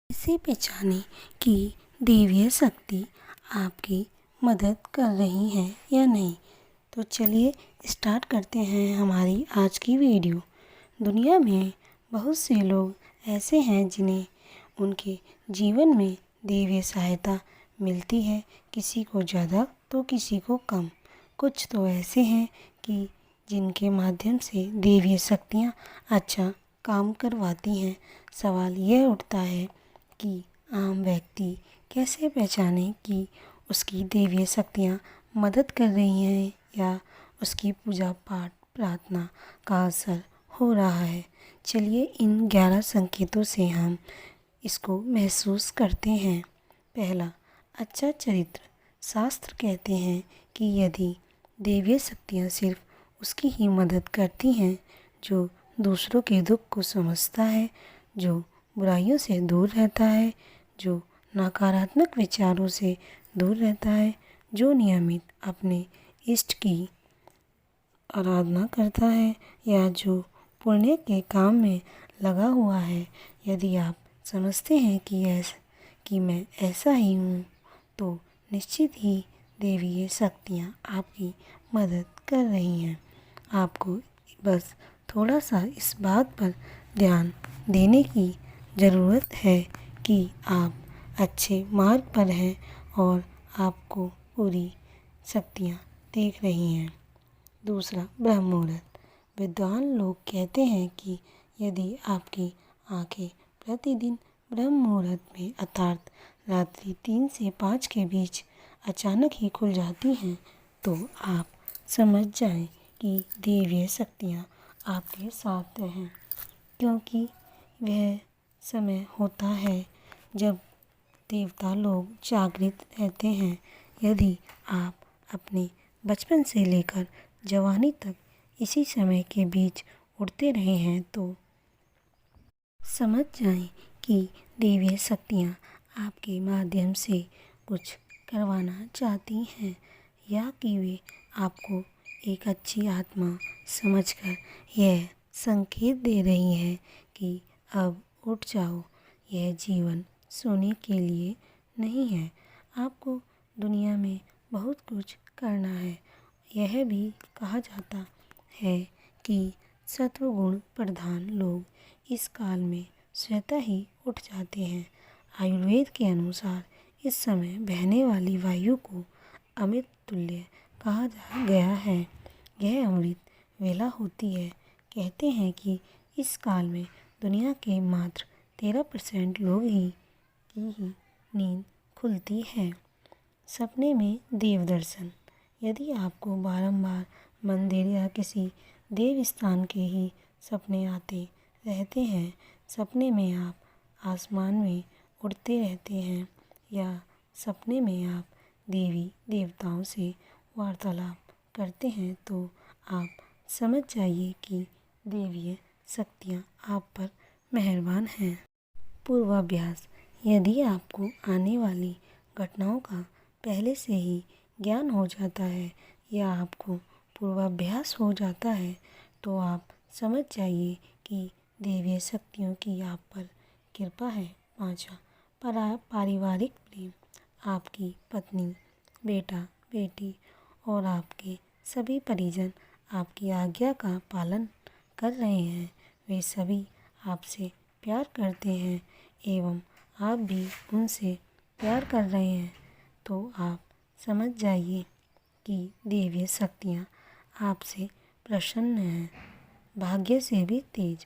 इसे पहचानें कि दैवीय शक्ति आपकी मदद कर रही है या नहीं। तो चलिए स्टार्ट करते हैं हमारी आज की वीडियो। दुनिया में बहुत से लोग ऐसे हैं जिन्हें उनके जीवन में दैवीय सहायता मिलती है, किसी को ज़्यादा तो किसी को कम। कुछ तो ऐसे हैं कि जिनके माध्यम से दैवीय शक्तियाँ अच्छा काम करवाती हैं। सवाल यह उठता है कि आम व्यक्ति कैसे पहचाने कि उसकी दैवीय शक्तियाँ मदद कर रही हैं या उसकी पूजा पाठ प्रार्थना का असर हो रहा है। चलिए इन 11 संकेतों से हम इसको महसूस करते हैं। पहला, अच्छा चरित्र। शास्त्र कहते हैं कि यदि दैवीय शक्तियाँ सिर्फ उसकी ही मदद करती हैं जो दूसरों के दुख को समझता है, जो बुराइयों से दूर रहता है, जो नकारात्मक विचारों से दूर रहता है, जो नियमित अपने इष्ट की आराधना करता है या जो पुण्य के काम में लगा हुआ है। यदि आप समझते हैं कि मैं ऐसा ही हूँ, तो निश्चित ही दैवीय शक्तियाँ आपकी मदद कर रही हैं। आपको बस थोड़ा सा इस बात पर ध्यान देने की ज़रूरत है कि आप अच्छे मार्ग पर हैं और आपको पूरी शक्तियाँ देख रही हैं। दूसरा, ब्रह्म मुहूर्त। विद्वान लोग कहते हैं कि यदि आपकी आंखें प्रतिदिन ब्रह्म मुहूर्त में अर्थात रात्रि 3 से 5 के बीच अचानक ही खुल जाती हैं, तो आप समझ जाएं कि दैवीय शक्तियाँ आपके साथ हैं, क्योंकि वह समय होता है जब देवता लोग जागृत रहते हैं। यदि आप अपने बचपन से लेकर जवानी तक इसी समय के बीच उड़ते रहे हैं, तो समझ जाएं कि दैवीय शक्तियाँ आपके माध्यम से कुछ करवाना चाहती हैं या कि वे आपको एक अच्छी आत्मा समझकर यह संकेत दे रही है कि अब उठ जाओ, यह जीवन सोने के लिए नहीं है। आपको दुनिया में बहुत कुछ करना है। यह भी कहा जाता है कि सत्वगुण प्रधान लोग इस काल में स्वतः ही उठ जाते हैं। आयुर्वेद के अनुसार इस समय बहने वाली वायु को अमृत तुल्य कहा गया है। यह अमृत वेला होती है। कहते हैं कि इस काल में दुनिया के मात्र 13% लोग की ही नींद खुलती है। सपने में देव दर्शन। यदि आपको बारंबार मंदिर या किसी देव स्थान के ही सपने आते रहते हैं, सपने में आप आसमान में उड़ते रहते हैं या सपने में आप देवी देवताओं से वार्तालाप करते हैं, तो आप समझ जाइए कि दैवीय शक्तियाँ आप पर मेहरबान हैं। पूर्वाभ्यास। यदि आपको आने वाली घटनाओं का पहले से ही ज्ञान हो जाता है या आपको पूर्वाभ्यास हो जाता है, तो आप समझ जाइए कि दैवीय शक्तियों की आप पर कृपा है। 5वां, पारिवारिक प्रेम। आपकी पत्नी, बेटा, बेटी और आपके सभी परिजन आपकी आज्ञा का पालन कर रहे हैं। वे सभी आपसे प्यार करते हैं एवं आप भी उनसे प्यार कर रहे हैं, तो आप समझ जाइए कि दैवीय शक्तियाँ आपसे प्रसन्न हैं। भाग्य से भी तेज।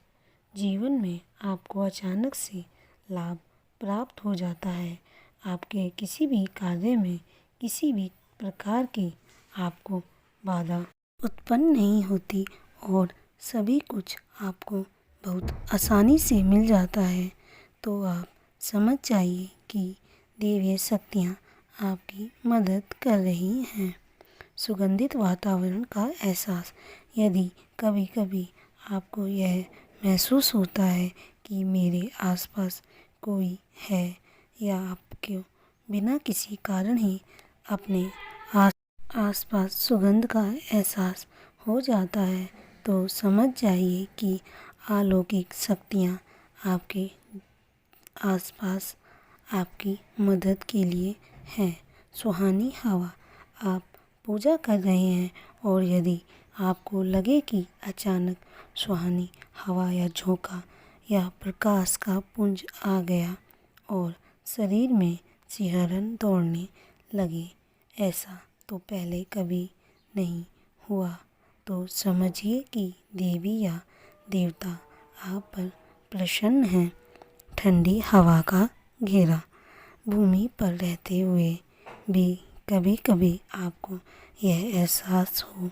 जीवन में आपको अचानक से लाभ प्राप्त हो जाता है। आपके किसी भी कार्य में किसी भी प्रकार की आपको बाधा उत्पन्न नहीं होती और सभी कुछ आपको बहुत आसानी से मिल जाता है। तो आप समझ जाइए कि दैवीय शक्तियाँ आपकी मदद कर रही हैं। सुगंधित वातावरण का एहसास। यदि कभी कभी आपको यह महसूस होता है कि मेरे आसपास कोई है या आपको बिना किसी कारण ही अपने आसपास सुगंध का एहसास हो जाता है, तो समझ जाइए कि अलौकिक शक्तियाँ आसपास आपकी मदद के लिए है। सुहानी हवा, आप पूजा कर रहे हैं और यदि आपको लगे कि अचानक सुहानी हवा या झोंका या प्रकाश का पुंज आ गया और शरीर में सिहरन दौड़ने लगे, ऐसा तो पहले कभी नहीं हुआ, तो समझिए कि देवी या देवता आप पर प्रसन्न हैं। ठंडी हवा का घेरा, भूमि पर रहते हुए भी कभी कभी आपको यह एहसास हो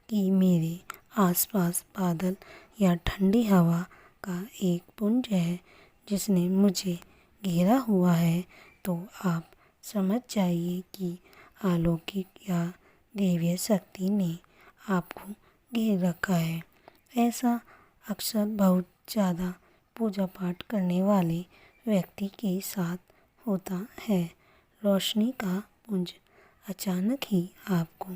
कि मेरे आसपास बादल या ठंडी हवा का एक पुंज है जिसने मुझे घेरा हुआ है, तो आप समझ जाइए कि अलौकिक या दैवीय शक्ति ने आपको घेर रखा है। ऐसा अक्सर बहुत ज़्यादा पूजा पाठ करने वाले व्यक्ति के साथ होता है। रोशनी का पुंज, अचानक ही आपको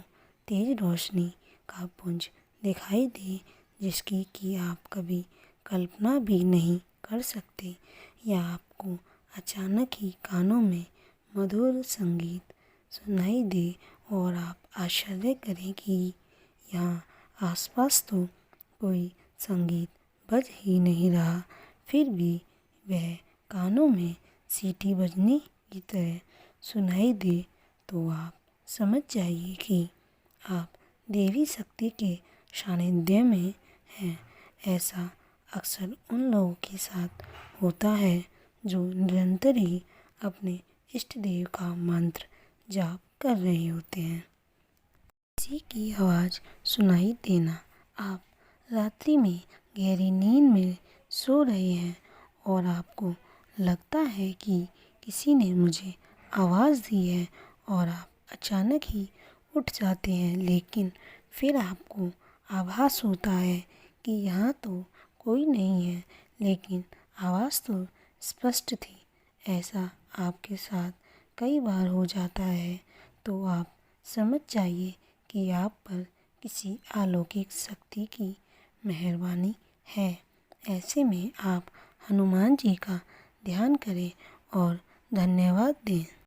तेज रोशनी का पुंज दिखाई दे जिसकी कि आप कभी कल्पना भी नहीं कर सकते, या आपको अचानक ही कानों में मधुर संगीत सुनाई दे और आप आश्चर्य करें कि यहाँ आसपास तो कोई संगीत बज ही नहीं रहा, फिर भी वह कानों में सीटी बजने की तरह सुनाई दे, तो आप समझ जाइए कि आप देवी शक्ति के सानिध्य में हैं। ऐसा अक्सर उन लोगों के साथ होता है जो निरंतर ही अपने इष्ट देव का मंत्र जाप कर रहे होते हैं। किसी की आवाज़ सुनाई देना, आप रात्रि में गहरी नींद में सो रहे हैं और आपको लगता है कि किसी ने मुझे आवाज़ दी है और आप अचानक ही उठ जाते हैं, लेकिन फिर आपको आभास होता है कि यहाँ तो कोई नहीं है, लेकिन आवाज़ तो स्पष्ट थी। ऐसा आपके साथ कई बार हो जाता है, तो आप समझ जाइए कि आप पर किसी अलौकिक शक्ति की मेहरबानी है। ऐसे में आप हनुमान जी का ध्यान करें और धन्यवाद दें।